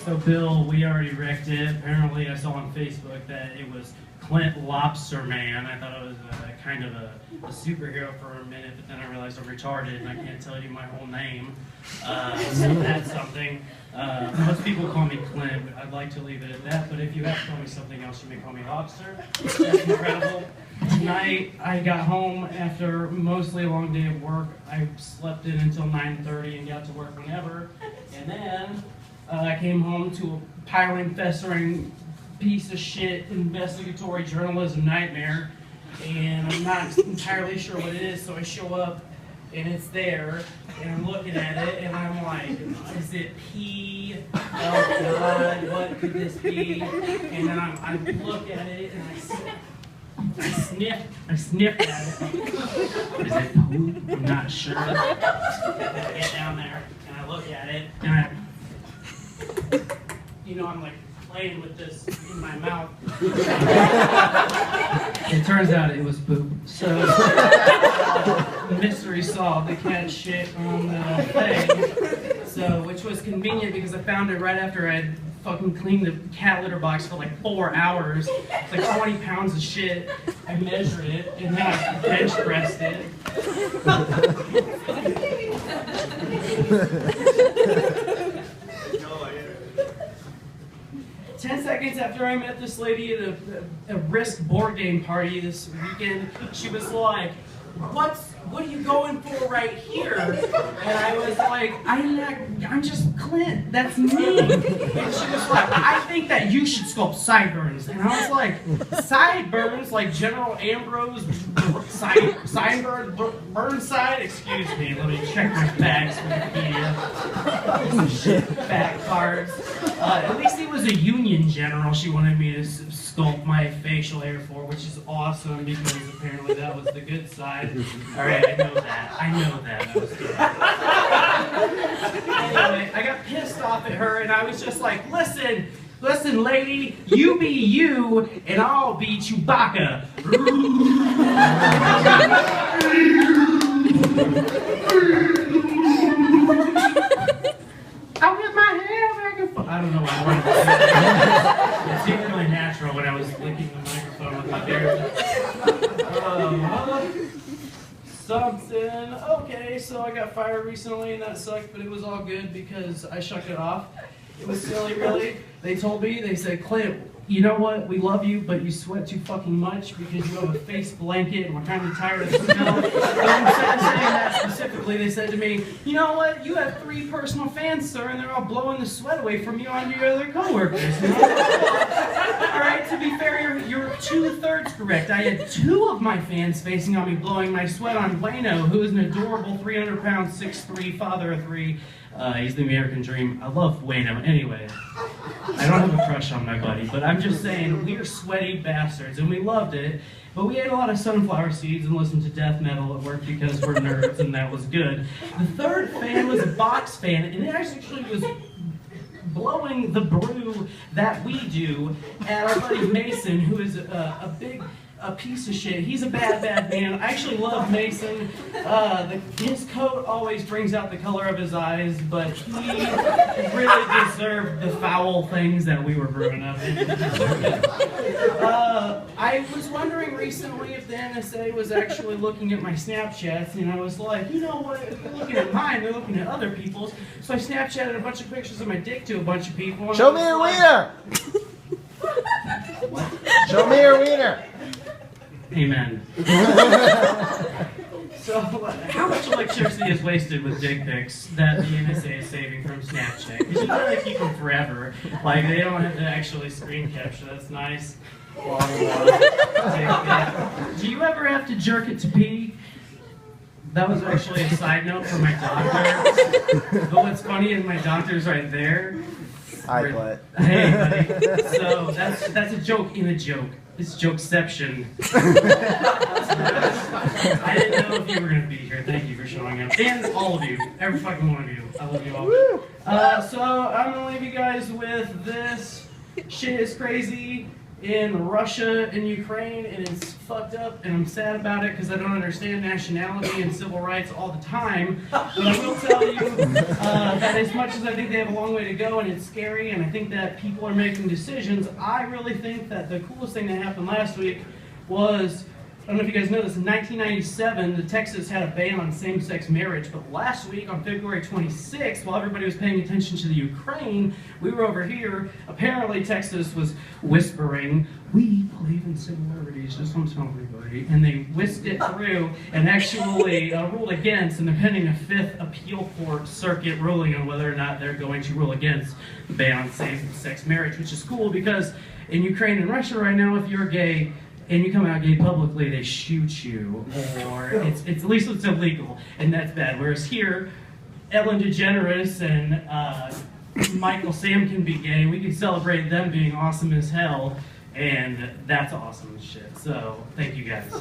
So Bill, we already wrecked it. Apparently I saw on Facebook that it was Clint Lobsterman. I thought it was kind of a superhero for a minute, but then I realized I'm retarded and I can't tell you my whole name. So that's something. Most people call me Clint, but I'd like to leave it at that. But if you have to call me something else, you may call me Lobster. That's incredible. Tonight, I got home after mostly a long day of work. I slept in until 9:30 and got to work whenever. And then I came home to a piling, festering piece of shit investigatory journalism nightmare. And I'm not entirely sure what it is, so I show up and it's there, and I'm looking at it, and I'm like, is it pee? Oh God, what could this be? And then I look at it, and I sniff at it. Is it poop? I'm not sure. I get down there, and I look at it, and I'm like playing with this in my mouth. It turns out it was poop. So, mystery solved. The cat shit on the thing. So, which was convenient because I found it right after I had fucking cleaned the cat litter box for like 4 hours. It's like 20 pounds of shit. I measured it and then I bench pressed it. 10 seconds after I met this lady at a Risk board game party this weekend, she was like, what are you going for right here? And I was like, I'm just Clint, that's me. And she was like, I think that you should sculpt sideburns. And I was like, sideburns? Like General Ambrose Burnside? Excuse me, let me check my facts, Wikipedia. Shit, fact cards. At least he was a Union general she wanted me to sculpt my facial hair for, which is awesome because apparently that was the good side. Alright, I know that. That was good. Anyway, I got pissed off at her and I was just like, listen lady, you be you and I'll be Chewbacca. I'll get my hair back and forth. I don't know why I wanted to say that. It seemed really natural when I was licking the microphone with my hair. Something. Okay, so I got fired recently and that sucked, but it was all good because I shook it off. It was silly, really. They told me, they said, Clint, you know what? We love you, but you sweat too fucking much because you have a face blanket and we're kind of tired of the smell. But instead of saying that specifically, they said to me, you know what? You have 3 personal fans, sir, and they're all blowing the sweat away from you onto your other coworkers. All right, to be fair, you're 2/3 correct. I had 2 of my fans facing on me blowing my sweat on Bueno, who is an adorable 300-pound, 6'3", father of 3. He's the American dream. I love Bueno. Anyway, I don't have a crush on my buddy, but I'm just saying, we are sweaty bastards, and we loved it. But we ate a lot of sunflower seeds and listened to death metal at work because we're nerds, and that was good. The 3rd fan was a box fan, and it actually was blowing the brew that we do at our buddy Mason, who is a piece of shit. He's a bad man. I actually love Mason. His coat always brings out the color of his eyes, but he really deserved the foul things that we were brewing up. I was wondering recently if the NSA was actually looking at my Snapchats, and I was like, you know what, if they're looking at mine, they're looking at other people's. So I Snapchatted a bunch of pictures of my dick to a bunch of people. Show me your wiener! Show me your wiener! Amen. So, how much electricity is wasted with dick pics that the NSA is saving from Snapchat? Because you know they keep them forever. Like, they don't have to actually screen capture. That's nice. Do you ever have to jerk it to pee? That was actually a side note for my doctor. But what's funny is my doctor's right there. Hi, Clint. Hey, buddy. So, that's a joke in a joke. It's jokeception. I didn't know if you were going to be here. Thank you for showing up. And all of you. Every fucking one of you. I love you all. So I'm going to leave you guys with this. Shit is crazy. in Russia and Ukraine, and it's fucked up, and I'm sad about it because I don't understand nationality and civil rights all the time. But I will tell you that as much as I think they have a long way to go, and it's scary, and I think that people are making decisions, I really think that the coolest thing that happened last week was, I don't know if you guys know this, in 1997, the Texas had a ban on same-sex marriage, but last week, on February 26th, while everybody was paying attention to the Ukraine, we were over here. Apparently, Texas was whispering, "We believe in similarities," just want to tell everybody, and they whisked it through and actually ruled against, and they're pending a 5th appeal court circuit ruling on whether or not they're going to rule against the ban on same-sex marriage, which is cool because in Ukraine and Russia right now, if you're gay, and you come out gay publicly, they shoot you, or it's at least it's illegal, and that's bad. Whereas here, Ellen DeGeneres and Michael Sam can be gay. We can celebrate them being awesome as hell, and that's awesome as shit. So, thank you guys.